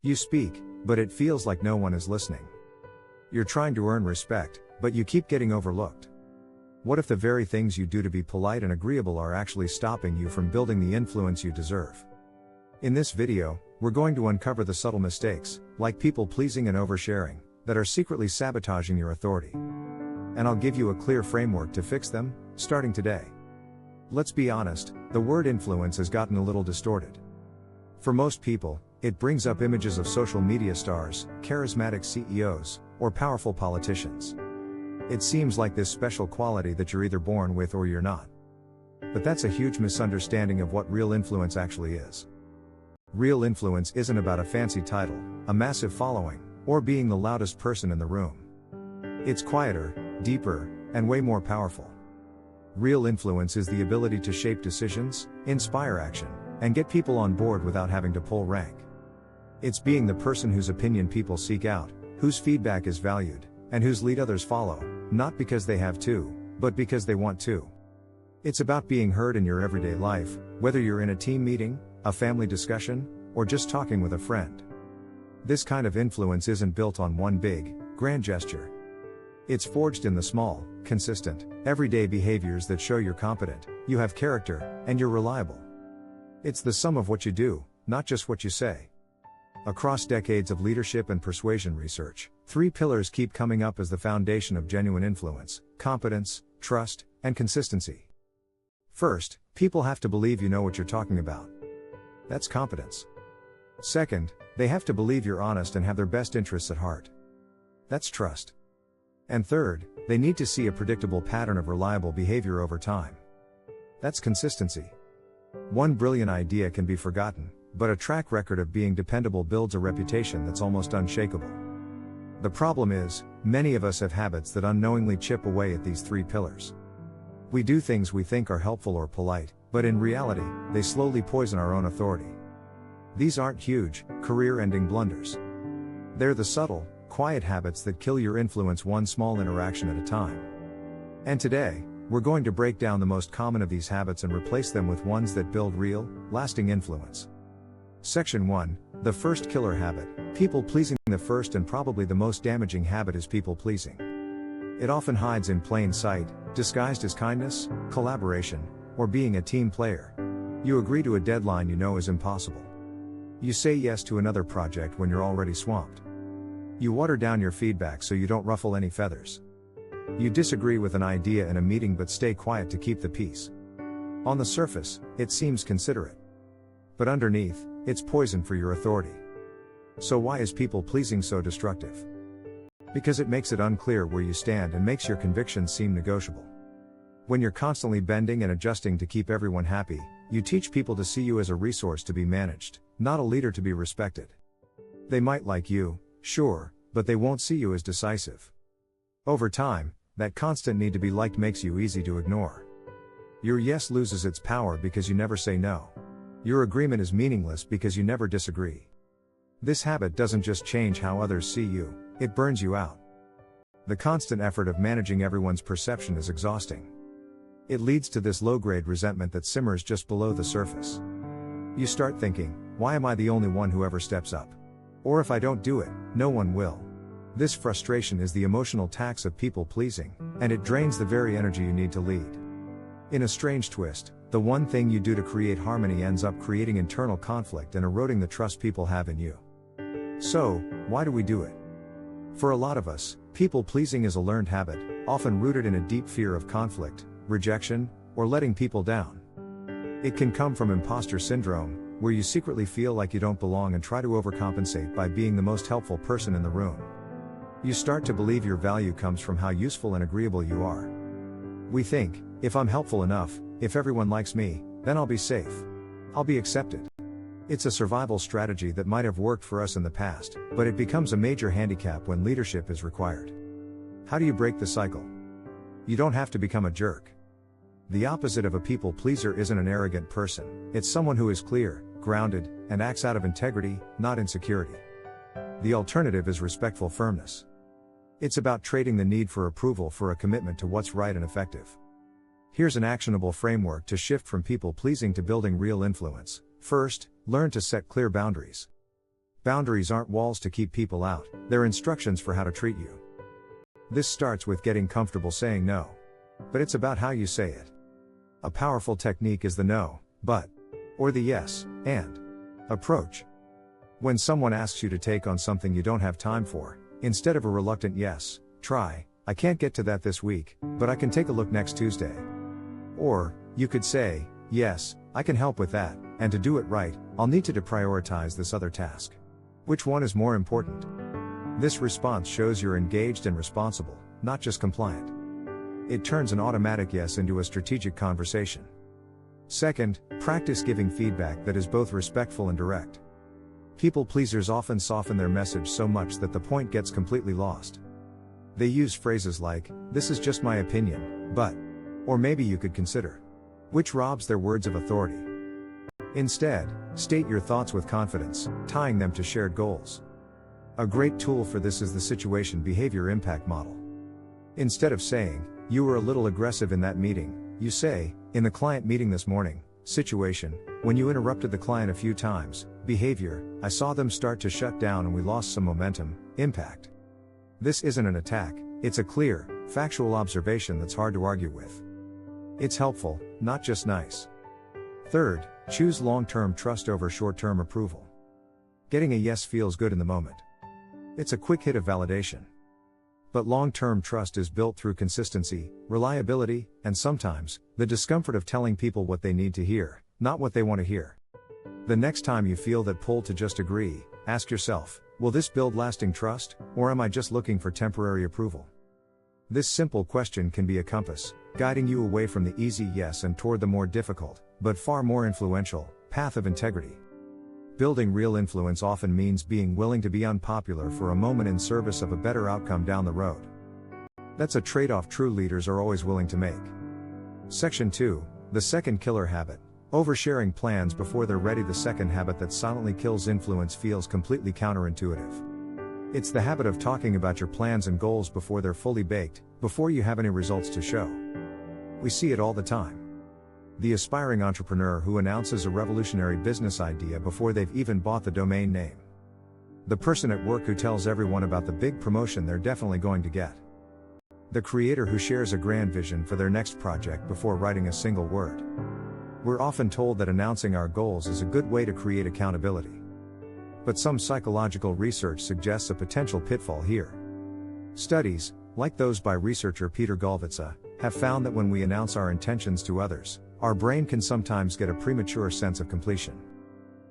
You speak, but it feels like no one is listening. You're trying to earn respect, but you keep getting overlooked. What if the very things you do to be polite and agreeable are actually stopping you from building the influence you deserve? In this video, we're going to uncover the subtle mistakes, like people-pleasing and oversharing, that are secretly sabotaging your authority. And I'll give you a clear framework to fix them, starting today. Let's be honest, the word influence has gotten a little distorted. For most people, it brings up images of social media stars, charismatic CEOs, or powerful politicians. It seems like this special quality that you're either born with or you're not. But that's a huge misunderstanding of what real influence actually is. Real influence isn't about a fancy title, a massive following, or being the loudest person in the room. It's quieter, deeper, and way more powerful. Real influence is the ability to shape decisions, inspire action, and get people on board without having to pull rank. It's being the person whose opinion people seek out, whose feedback is valued, and whose lead others follow, not because they have to, but because they want to. It's about being heard in your everyday life, whether you're in a team meeting, a family discussion, or just talking with a friend. This kind of influence isn't built on one big, grand gesture. It's forged in the small, consistent, everyday behaviors that show you're competent, you have character, and you're reliable. It's the sum of what you do, not just what you say. Across decades of leadership and persuasion research, three pillars keep coming up as the foundation of genuine influence: competence, trust, and consistency. First, people have to believe you know what you're talking about. That's competence. Second, they have to believe you're honest and have their best interests at heart. That's trust. And third, they need to see a predictable pattern of reliable behavior over time. That's consistency. One brilliant idea can be forgotten, but a track record of being dependable builds a reputation that's almost unshakable. The problem is, many of us have habits that unknowingly chip away at these three pillars. We do things we think are helpful or polite, but in reality, they slowly poison our own authority. These aren't huge, career-ending blunders. They're the subtle, quiet habits that kill your influence one small interaction at a time. And today, we're going to break down the most common of these habits and replace them with ones that build real, lasting influence. Section 1, the first killer habit, people-pleasing. The first and probably the most damaging habit is people-pleasing. It often hides in plain sight, disguised as kindness, collaboration, or being a team player. You agree to a deadline you know is impossible. You say yes to another project when you're already swamped. You water down your feedback so you don't ruffle any feathers. You disagree with an idea in a meeting but stay quiet to keep the peace. On the surface, it seems considerate. But underneath, it's poison for your authority. So why is people-pleasing so destructive? Because it makes it unclear where you stand and makes your convictions seem negotiable. When you're constantly bending and adjusting to keep everyone happy, you teach people to see you as a resource to be managed, not a leader to be respected. They might like you, sure, but they won't see you as decisive. Over time, that constant need to be liked makes you easy to ignore. Your yes loses its power because you never say no. Your agreement is meaningless because you never disagree. This habit doesn't just change how others see you, it burns you out. The constant effort of managing everyone's perception is exhausting. It leads to this low-grade resentment that simmers just below the surface. You start thinking, why am I the only one who ever steps up? Or if I don't do it, no one will. This frustration is the emotional tax of people-pleasing, and it drains the very energy you need to lead. In a strange twist, the one thing you do to create harmony ends up creating internal conflict and eroding the trust people have in you. So, why do we do it? For a lot of us, people-pleasing is a learned habit, often rooted in a deep fear of conflict, rejection, or letting people down. It can come from imposter syndrome, where you secretly feel like you don't belong and try to overcompensate by being the most helpful person in the room. You start to believe your value comes from how useful and agreeable you are. We think, if I'm helpful enough, if everyone likes me, then I'll be safe. I'll be accepted. It's a survival strategy that might have worked for us in the past, but it becomes a major handicap when leadership is required. How do you break the cycle? You don't have to become a jerk. The opposite of a people pleaser isn't an arrogant person, it's someone who is clear, grounded, and acts out of integrity, not insecurity. The alternative is respectful firmness. It's about trading the need for approval for a commitment to what's right and effective. Here's an actionable framework to shift from people pleasing to building real influence. First, learn to set clear boundaries. Boundaries aren't walls to keep people out, they're instructions for how to treat you. This starts with getting comfortable saying no. But it's about how you say it. A powerful technique is the no, but, or the yes, and approach. When someone asks you to take on something you don't have time for, instead of a reluctant yes, try, I can't get to that this week, but I can take a look next Tuesday. Or, you could say, yes, I can help with that, and to do it right, I'll need to deprioritize this other task. Which one is more important? This response shows you're engaged and responsible, not just compliant. It turns an automatic yes into a strategic conversation. Second, practice giving feedback that is both respectful and direct. People pleasers often soften their message so much that the point gets completely lost. They use phrases like, this is just my opinion, but, or maybe you could consider, which robs their words of authority. Instead, state your thoughts with confidence, tying them to shared goals. A great tool for this is the situation behavior impact model. Instead of saying, you were a little aggressive in that meeting, you say, in the client meeting this morning, situation, when you interrupted the client a few times, behavior, I saw them start to shut down and we lost some momentum, impact. This isn't an attack, it's a clear, factual observation that's hard to argue with. It's helpful, not just nice. Third, choose long-term trust over short-term approval. Getting a yes feels good in the moment. It's a quick hit of validation. But long-term trust is built through consistency, reliability, and sometimes, the discomfort of telling people what they need to hear, not what they want to hear. The next time you feel that pull to just agree, ask yourself, will this build lasting trust, or am I just looking for temporary approval? This simple question can be a compass, guiding you away from the easy yes and toward the more difficult, but far more influential, path of integrity. Building real influence often means being willing to be unpopular for a moment in service of a better outcome down the road. That's a trade-off true leaders are always willing to make. Section 2, the second killer habit, oversharing plans before they're ready. The second habit that silently kills influence feels completely counterintuitive. It's the habit of talking about your plans and goals before they're fully baked, before you have any results to show. We see it all the time. The aspiring entrepreneur who announces a revolutionary business idea before they've even bought the domain name. The person at work who tells everyone about the big promotion they're definitely going to get. The creator who shares a grand vision for their next project before writing a single word. We're often told that announcing our goals is a good way to create accountability. But some psychological research suggests a potential pitfall here. Studies, like those by researcher Peter Galvitsa, have found that when we announce our intentions to others, our brain can sometimes get a premature sense of completion.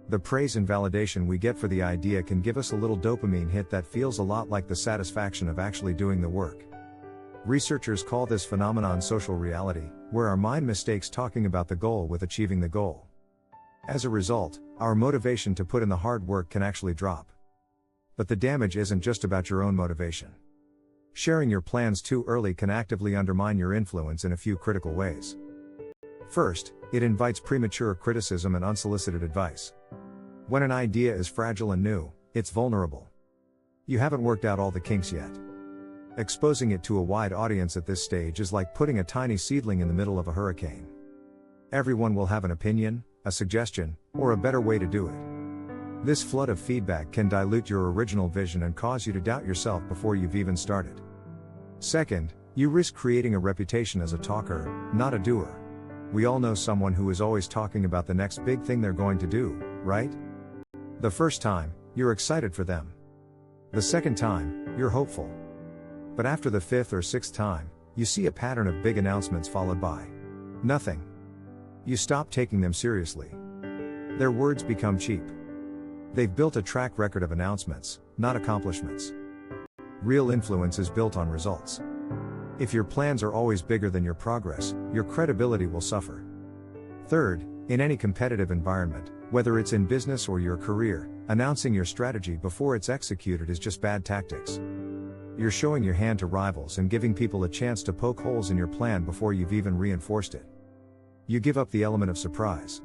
The praise and validation we get for the idea can give us a little dopamine hit that feels a lot like the satisfaction of actually doing the work. Researchers call this phenomenon social reality, where our mind mistakes talking about the goal with achieving the goal. As a result, our motivation to put in the hard work can actually drop. But the damage isn't just about your own motivation. Sharing your plans too early can actively undermine your influence in a few critical ways. First, it invites premature criticism and unsolicited advice. When an idea is fragile and new, it's vulnerable. You haven't worked out all the kinks yet. Exposing it to a wide audience at this stage is like putting a tiny seedling in the middle of a hurricane. Everyone will have an opinion, a suggestion, or a better way to do it. This flood of feedback can dilute your original vision and cause you to doubt yourself before you've even started. Second, you risk creating a reputation as a talker, not a doer. We all know someone who is always talking about the next big thing they're going to do, right? The first time, you're excited for them. The second time, you're hopeful. But after the fifth or sixth time, you see a pattern of big announcements followed by nothing. You stop taking them seriously. Their words become cheap. They've built a track record of announcements, not accomplishments. Real influence is built on results. If your plans are always bigger than your progress, your credibility will suffer. Third, in any competitive environment, whether it's in business or your career, announcing your strategy before it's executed is just bad tactics. You're showing your hand to rivals and giving people a chance to poke holes in your plan before you've even reinforced it. You give up the element of surprise.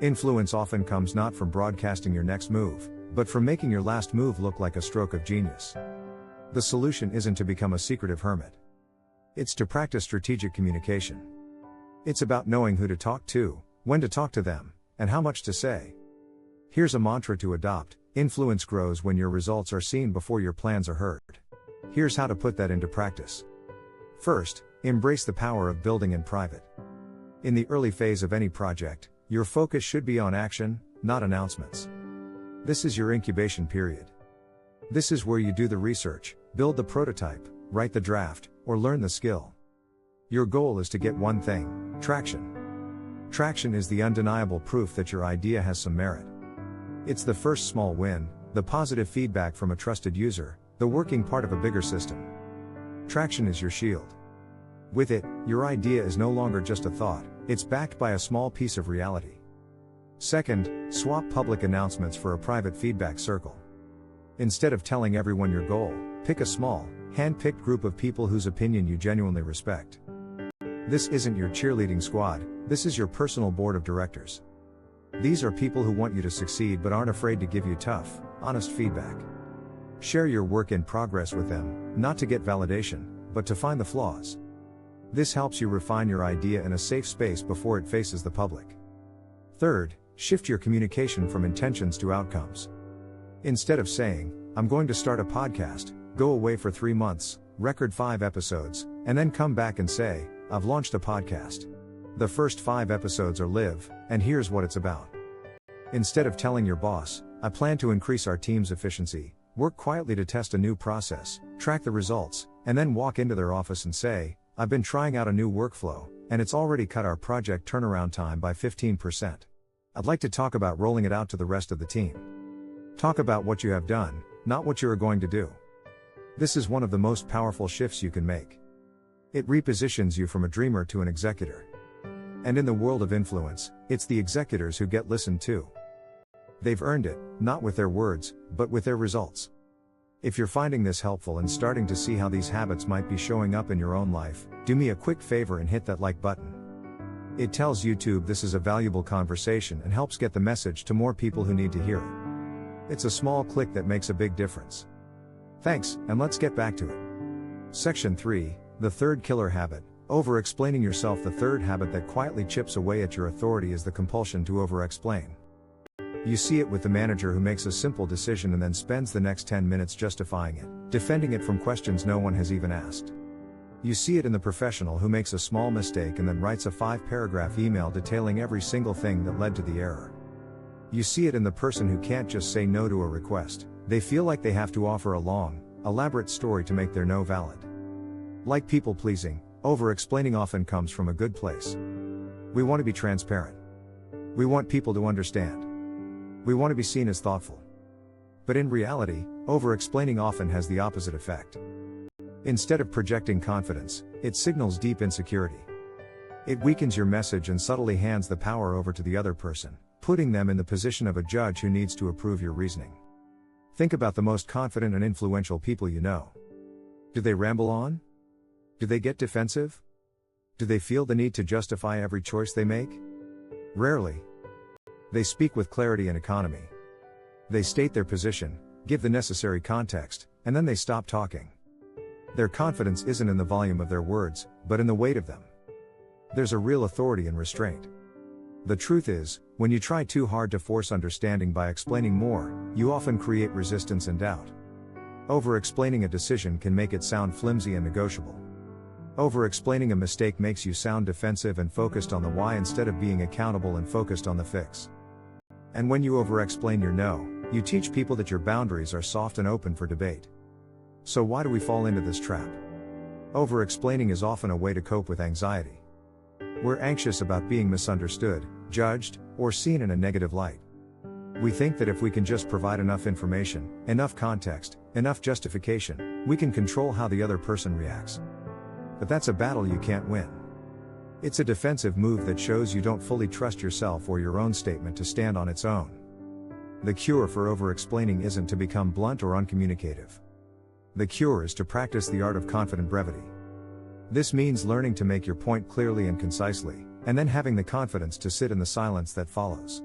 Influence often comes not from broadcasting your next move, but from making your last move look like a stroke of genius. The solution isn't to become a secretive hermit. It's to practice strategic communication. It's about knowing who to talk to, when to talk to them, and how much to say. Here's a mantra to adopt: Influence grows when your results are seen before your plans are heard. Here's how to put that into practice. First, embrace the power of building in private. In the early phase of any project, your focus should be on action, not announcements. This is your incubation period. This is where you do the research, build the prototype, write the draft, or learn the skill. Your goal is to get one thing: traction. Traction is the undeniable proof that your idea has some merit. It's the first small win, the positive feedback from a trusted user, the working part of a bigger system. Traction is your shield. With it, your idea is no longer just a thought, it's backed by a small piece of reality. Second, swap public announcements for a private feedback circle. Instead of telling everyone your goal, pick a small, hand-picked group of people whose opinion you genuinely respect. This isn't your cheerleading squad, this is your personal board of directors. These are people who want you to succeed but aren't afraid to give you tough, honest feedback. Share your work in progress with them, not to get validation, but to find the flaws. This helps you refine your idea in a safe space before it faces the public. Third, shift your communication from intentions to outcomes. Instead of saying, "I'm going to start a podcast," go away for 3 months, record 5 episodes, and then come back and say, "I've launched a podcast. The first 5 episodes are live, and here's what it's about." Instead of telling your boss, "I plan to increase our team's efficiency," work quietly to test a new process, track the results, and then walk into their office and say, "I've been trying out a new workflow, and it's already cut our project turnaround time by 15%. I'd like to talk about rolling it out to the rest of the team." Talk about what you have done, not what you are going to do. This is one of the most powerful shifts you can make. It repositions you from a dreamer to an executor. And in the world of influence, it's the executors who get listened to. They've earned it, not with their words, but with their results. If you're finding this helpful and starting to see how these habits might be showing up in your own life, do me a quick favor and hit that like button. It tells YouTube this is a valuable conversation and helps get the message to more people who need to hear it. It's a small click that makes a big difference. Thanks, and let's get back to it. Section 3, the third killer habit, over-explaining yourself. The third habit that quietly chips away at your authority is the compulsion to over-explain. You see it with the manager who makes a simple decision and then spends the next 10 minutes justifying it, defending it from questions no one has even asked. You see it in the professional who makes a small mistake and then writes a 5-paragraph email detailing every single thing that led to the error. You see it in the person who can't just say no to a request, they feel like they have to offer a long, elaborate story to make their no valid. Like people-pleasing, over-explaining often comes from a good place. We want to be transparent. We want people to understand. We want to be seen as thoughtful. But in reality, over-explaining often has the opposite effect. Instead of projecting confidence, it signals deep insecurity. It weakens your message and subtly hands the power over to the other person, putting them in the position of a judge who needs to approve your reasoning. Think about the most confident and influential people you know. Do they ramble on? Do they get defensive? Do they feel the need to justify every choice they make? Rarely. They speak with clarity and economy. They state their position, give the necessary context, and then they stop talking. Their confidence isn't in the volume of their words, but in the weight of them. There's a real authority and restraint. The truth is, when you try too hard to force understanding by explaining more, you often create resistance and doubt. Over-explaining a decision can make it sound flimsy and negotiable. Over-explaining a mistake makes you sound defensive and focused on the why instead of being accountable and focused on the fix. And when you over-explain your no, you teach people that your boundaries are soft and open for debate. So why do we fall into this trap? Over-explaining is often a way to cope with anxiety. We're anxious about being misunderstood, judged, or seen in a negative light. We think that if we can just provide enough information, enough context, enough justification, we can control how the other person reacts. But that's a battle you can't win. It's a defensive move that shows you don't fully trust yourself or your own statement to stand on its own. The cure for over-explaining isn't to become blunt or uncommunicative. The cure is to practice the art of confident brevity. This means learning to make your point clearly and concisely, and then having the confidence to sit in the silence that follows.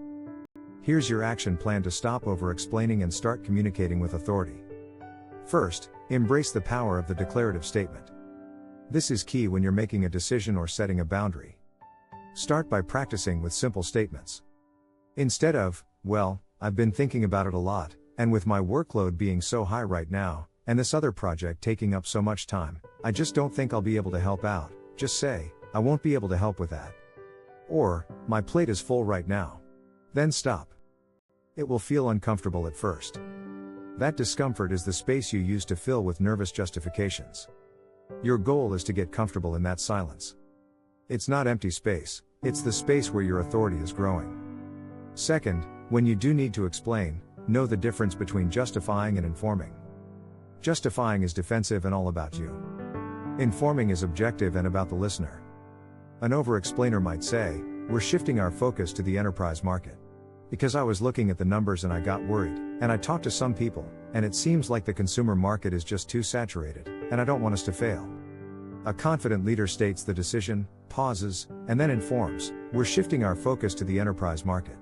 Here's your action plan to stop over-explaining and start communicating with authority. First, embrace the power of the declarative statement. This is key when you're making a decision or setting a boundary. Start by practicing with simple statements. Instead of, "Well, I've been thinking about it a lot," and with my workload being so high right now, and this other project taking up so much time, I just don't think I'll be able to help out. Just say, I won't be able to help with that. Or, my plate is full right now. Then stop. It will feel uncomfortable at first. That discomfort is the space you use to fill with nervous justifications. Your goal is to get comfortable in that silence. It's not empty space, it's the space where your authority is growing. Second, when you do need to explain, know the difference between justifying and informing. Justifying is defensive and all about you. Informing is objective and about the listener. An over-explainer might say, we're shifting our focus to the enterprise market. Because I was looking at the numbers and I got worried, and I talked to some people, and it seems like the consumer market is just too saturated, and I don't want us to fail. A confident leader states the decision, pauses, and then informs, we're shifting our focus to the enterprise market.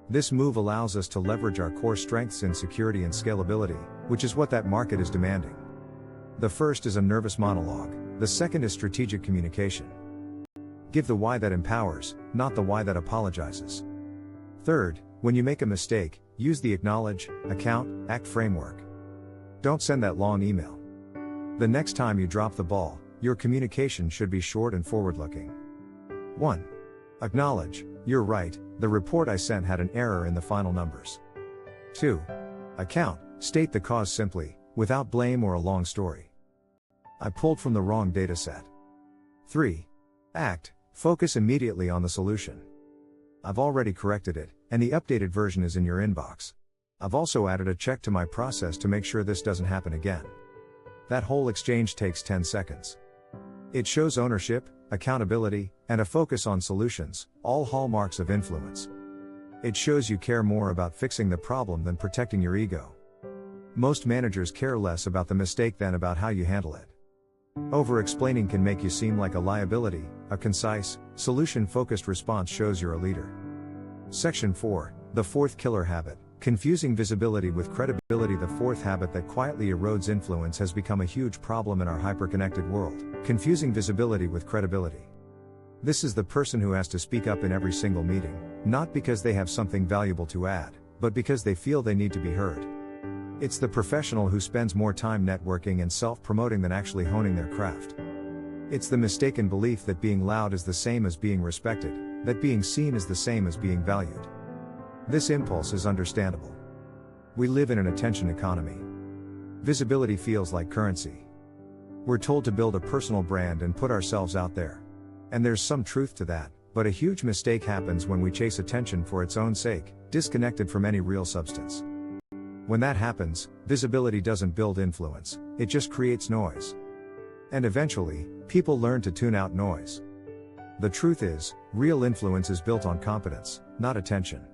This move allows us to leverage our core strengths in security and scalability, which is what that market is demanding. The first is a nervous monologue, the second is strategic communication. Give the why that empowers, not the why that apologizes. Third, when you make a mistake, use the acknowledge, account, act framework. Don't send that long email. The next time you drop the ball, your communication should be short and forward-looking. 1. Acknowledge, you're right, the report I sent had an error in the final numbers. 2. Account, state the cause simply, without blame or a long story. I pulled from the wrong dataset. 3. Act, focus immediately on the solution. I've already corrected it, and the updated version is in your inbox. I've also added a check to my process to make sure this doesn't happen again. That whole exchange takes 10 seconds. It shows ownership, accountability, and a focus on solutions, all hallmarks of influence. It shows you care more about fixing the problem than protecting your ego. Most managers care less about the mistake than about how you handle it. Over-explaining can make you seem like a liability. A concise, solution-focused response shows you're a leader. Section 4, the fourth killer habit, confusing visibility with credibility. The fourth habit that quietly erodes influence has become a huge problem in our hyper-connected world, confusing visibility with credibility. This is the person who has to speak up in every single meeting, not because they have something valuable to add, but because they feel they need to be heard. It's the professional who spends more time networking and self-promoting than actually honing their craft. It's the mistaken belief that being loud is the same as being respected, that being seen is the same as being valued. This impulse is understandable. We live in an attention economy. Visibility feels like currency. We're told to build a personal brand and put ourselves out there. And there's some truth to that, but a huge mistake happens when we chase attention for its own sake, disconnected from any real substance. When that happens, visibility doesn't build influence, it just creates noise. And eventually, people learn to tune out noise. The truth is, real influence is built on competence, not attention.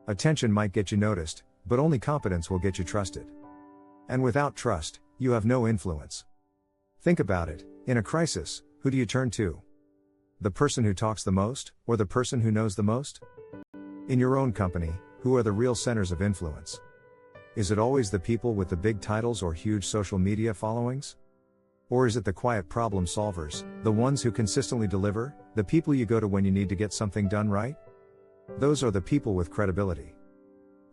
Attention might get you noticed, but only competence will get you trusted. And without trust, you have no influence. Think about it, in a crisis, who do you turn to? The person who talks the most, or the person who knows the most? In your own company, who are the real centers of influence? Is it always the people with the big titles or huge social media followings? Or is it the quiet problem solvers, the ones who consistently deliver, the people you go to when you need to get something done right? Those are the people with credibility.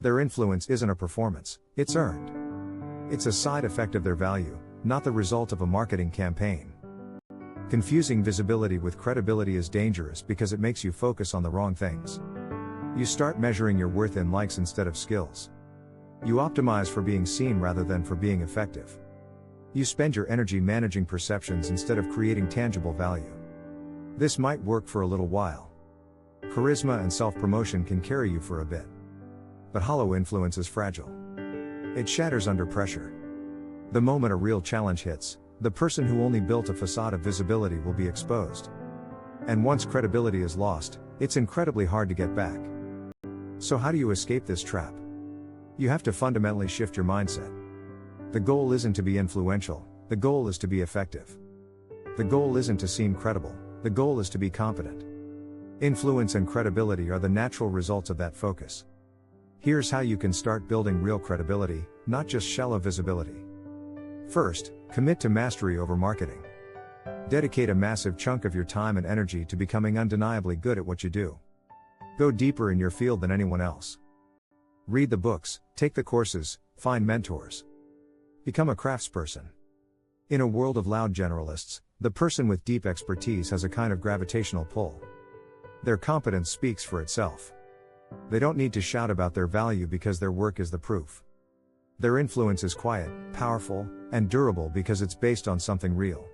Their influence isn't a performance, it's earned. It's a side effect of their value, not the result of a marketing campaign. Confusing visibility with credibility is dangerous because it makes you focus on the wrong things. You start measuring your worth in likes instead of skills. You optimize for being seen rather than for being effective. You spend your energy managing perceptions instead of creating tangible value. This might work for a little while. Charisma and self-promotion can carry you for a bit. But hollow influence is fragile. It shatters under pressure. The moment a real challenge hits, the person who only built a facade of visibility will be exposed. And once credibility is lost, it's incredibly hard to get back. So how do you escape this trap? You have to fundamentally shift your mindset. The goal isn't to be influential, the goal is to be effective. The goal isn't to seem credible, the goal is to be competent. Influence and credibility are the natural results of that focus. Here's how you can start building real credibility, not just shallow visibility. First, commit to mastery over marketing. Dedicate a massive chunk of your time and energy to becoming undeniably good at what you do. Go deeper in your field than anyone else. Read the books, take the courses, Find mentors. Become a craftsperson. In a world of loud generalists, the person with deep expertise has a kind of gravitational pull. Their competence speaks for itself. They don't need to shout about their value because their work is the proof. Their influence is quiet, powerful, and durable because it's based on something real.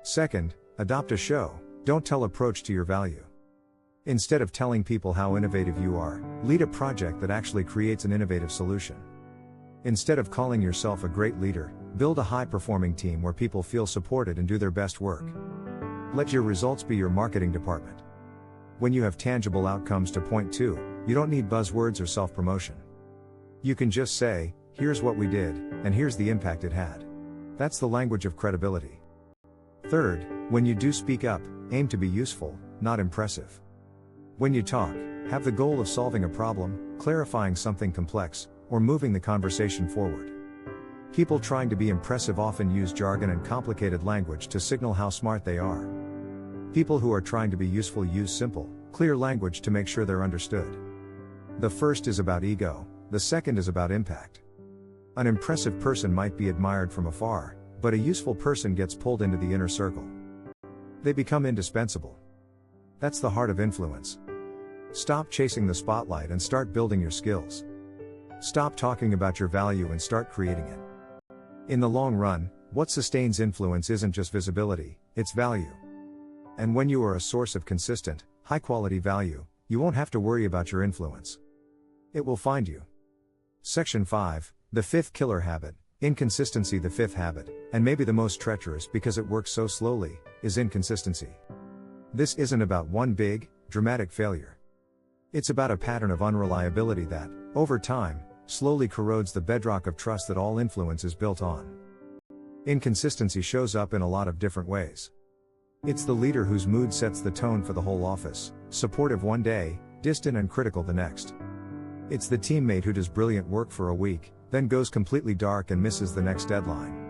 Second, adopt a show, don't tell approach to your value. Instead of telling people how innovative you are, lead a project that actually creates an innovative solution. Instead of calling yourself a great leader, build a high-performing team where people feel supported and do their best work. Let your results be your marketing department. When you have tangible outcomes to point to, you don't need buzzwords or self-promotion. You can just say, here's what we did, and here's the impact it had. That's the language of credibility. Third, when you do speak up, aim to be useful, not impressive. When you talk, have the goal of solving a problem, clarifying something complex, or moving the conversation forward. People trying to be impressive often use jargon and complicated language to signal how smart they are. People who are trying to be useful use simple, clear language to make sure they're understood. The first is about ego, the second is about impact. An impressive person might be admired from afar, but a useful person gets pulled into the inner circle. They become indispensable. That's the heart of influence. Stop chasing the spotlight and start building your skills. Stop talking about your value and start creating it. In the long run, what sustains influence isn't just visibility, it's value. And when you are a source of consistent, high-quality value, you won't have to worry about your influence. It will find you. Section 5, the fifth killer habit, inconsistency. The fifth habit, and maybe the most treacherous because it works so slowly, is inconsistency. This isn't about one big, dramatic failure. It's about a pattern of unreliability that, over time, slowly corrodes the bedrock of trust that all influence is built on. Inconsistency shows up in a lot of different ways. It's the leader whose mood sets the tone for the whole office, supportive one day, distant and critical the next. It's the teammate who does brilliant work for a week, then goes completely dark and misses the next deadline.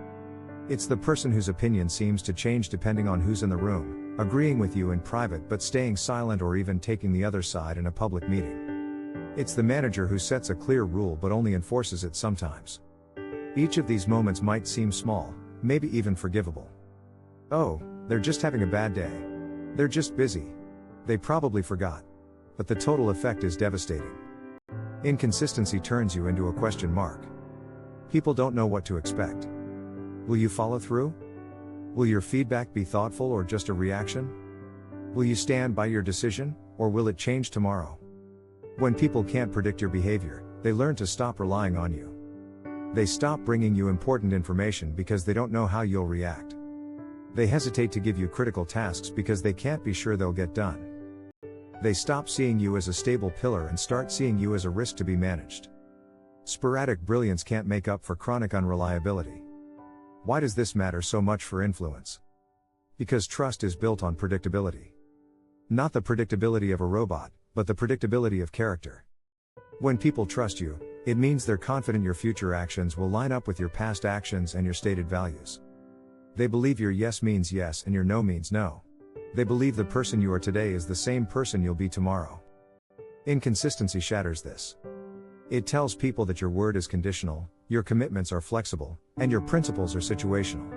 It's the person whose opinion seems to change depending on who's in the room, agreeing with you in private but staying silent or even taking the other side in a public meeting. It's the manager who sets a clear rule but only enforces it sometimes. Each of these moments might seem small, maybe even forgivable. Oh, they're just having a bad day. They're just busy. They probably forgot. But the total effect is devastating. Inconsistency turns you into a question mark. People don't know what to expect. Will you follow through? Will your feedback be thoughtful or just a reaction? Will you stand by your decision, or will it change tomorrow? When people can't predict your behavior, they learn to stop relying on you. They stop bringing you important information because they don't know how you'll react. They hesitate to give you critical tasks because they can't be sure they'll get done. They stop seeing you as a stable pillar and start seeing you as a risk to be managed. Sporadic brilliance can't make up for chronic unreliability. Why does this matter so much for influence? Because trust is built on predictability. Not the predictability of a robot, but the predictability of character. When people trust you, it means they're confident your future actions will line up with your past actions and your stated values. They believe your yes means yes and your no means no. They believe the person you are today is the same person you'll be tomorrow. Inconsistency shatters this. It tells people that your word is conditional, your commitments are flexible, and your principles are situational.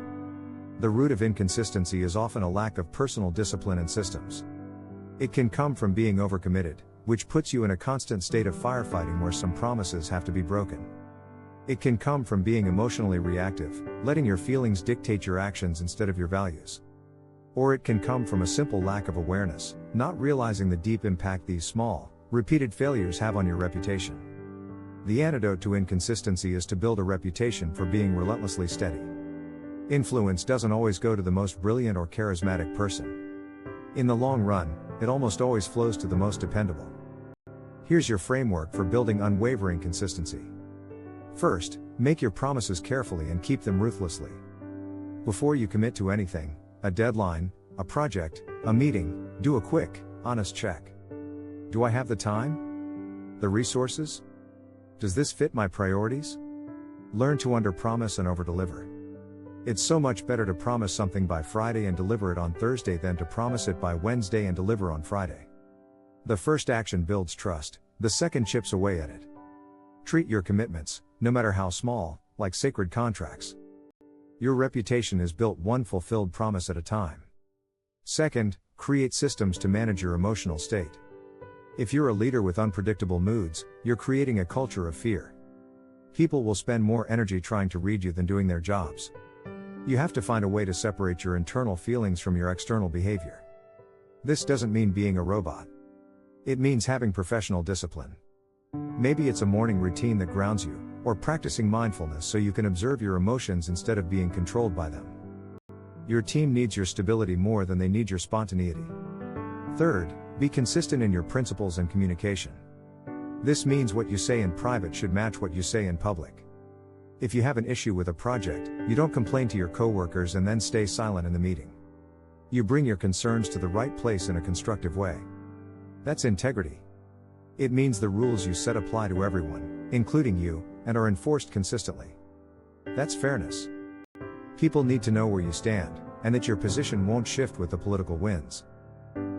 The root of inconsistency is often a lack of personal discipline and systems. It can come from being overcommitted, which puts you in a constant state of firefighting where some promises have to be broken. It can come from being emotionally reactive, letting your feelings dictate your actions instead of your values. Or it can come from a simple lack of awareness, not realizing the deep impact these small, repeated failures have on your reputation. The antidote to inconsistency is to build a reputation for being relentlessly steady. Influence doesn't always go to the most brilliant or charismatic person. In the long run, it almost always flows to the most dependable. Here's your framework for building unwavering consistency. First, make your promises carefully and keep them ruthlessly. Before you commit to anything, a deadline, a project, a meeting, do a quick, honest check. Do I have the time? The resources? Does this fit my priorities? Learn to underpromise and overdeliver. It's so much better to promise something by Friday and deliver it on Thursday than to promise it by Wednesday and deliver on Friday. The first action builds trust, the second chips away at it. Treat your commitments, no matter how small, like sacred contracts. Your reputation is built one fulfilled promise at a time. Second, create systems to manage your emotional state. If you're a leader with unpredictable moods, you're creating a culture of fear. People will spend more energy trying to read you than doing their jobs. You have to find a way to separate your internal feelings from your external behavior. This doesn't mean being a robot. It means having professional discipline. Maybe it's a morning routine that grounds you, or practicing mindfulness so you can observe your emotions instead of being controlled by them. Your team needs your stability more than they need your spontaneity. Third, be consistent in your principles and communication. This means what you say in private should match what you say in public. If you have an issue with a project, you don't complain to your coworkers and then stay silent in the meeting. You bring your concerns to the right place in a constructive way. That's integrity. It means the rules you set apply to everyone, including you, and are enforced consistently. That's fairness. People need to know where you stand, and that your position won't shift with the political winds.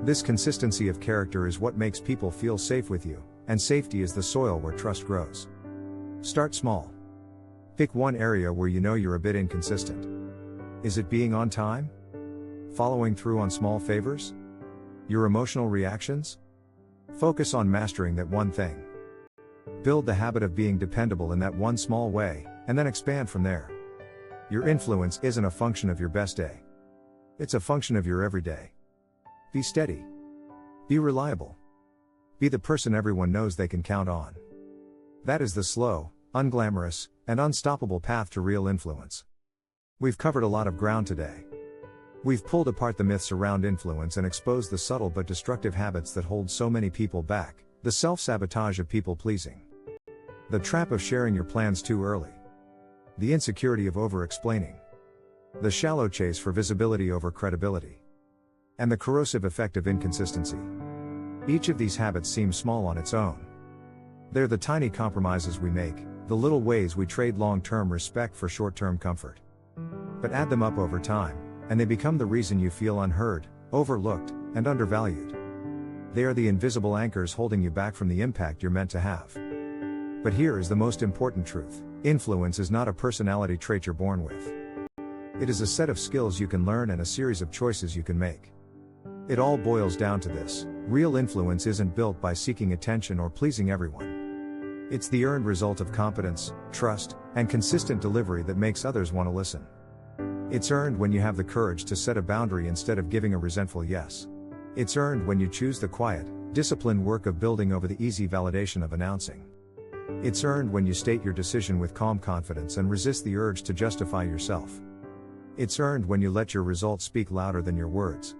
This consistency of character is what makes people feel safe with you, and safety is the soil where trust grows. Start small. Pick one area where you know you're a bit inconsistent. Is it being on time? Following through on small favors? Your emotional reactions? Focus on mastering that one thing. Build the habit of being dependable in that one small way, and then expand from there. Your influence isn't a function of your best day. It's a function of your everyday. Be steady. Be reliable. Be the person everyone knows they can count on. That is the slow, unglamorous, and unstoppable path to real influence. We've covered a lot of ground today. We've pulled apart the myths around influence and exposed the subtle but destructive habits that hold so many people back, the self-sabotage of people-pleasing, the trap of sharing your plans too early, the insecurity of over-explaining, the shallow chase for visibility over credibility, and the corrosive effect of inconsistency. Each of these habits seems small on its own. They're the tiny compromises we make, the little ways we trade long-term respect for short-term comfort. But add them up over time, and they become the reason you feel unheard, overlooked, and undervalued. They are the invisible anchors holding you back from the impact you're meant to have. But here is the most important truth: influence is not a personality trait you're born with. It is a set of skills you can learn and a series of choices you can make. It all boils down to this: real influence isn't built by seeking attention or pleasing everyone. It's the earned result of competence, trust, and consistent delivery that makes others want to listen. It's earned when you have the courage to set a boundary instead of giving a resentful yes. It's earned when you choose the quiet, disciplined work of building over the easy validation of announcing. It's earned when you state your decision with calm confidence and resist the urge to justify yourself. It's earned when you let your results speak louder than your words.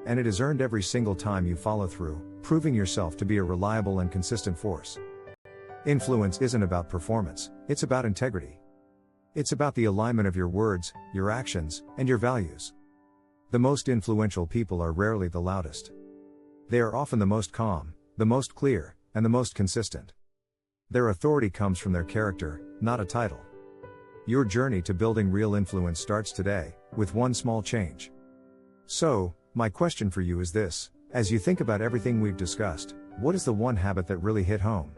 And it is earned every single time you follow through, proving yourself to be a reliable and consistent force. Influence isn't about performance, it's about integrity. It's about the alignment of your words, your actions, and your values. The most influential people are rarely the loudest. They are often the most calm, the most clear, and the most consistent. Their authority comes from their character, not a title. Your journey to building real influence starts today, with one small change. So, my question for you is this: as you think about everything we've discussed, what is the one habit that really hit home?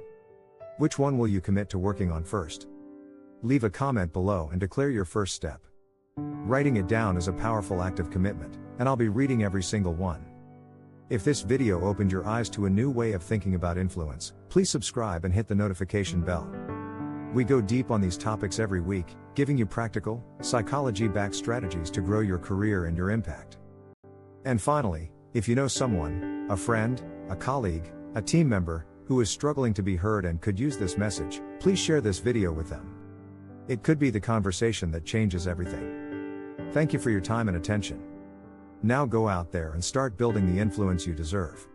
Which one will you commit to working on first? Leave a comment below and declare your first step. Writing it down is a powerful act of commitment, and I'll be reading every single one. If this video opened your eyes to a new way of thinking about influence, please subscribe and hit the notification bell. We go deep on these topics every week, giving you practical, psychology-backed strategies to grow your career and your impact. And finally, if you know someone, a friend, a colleague, a team member, who is struggling to be heard and could use this message, please share this video with them. It could be the conversation that changes everything. Thank you for your time and attention. Now go out there and start building the influence you deserve.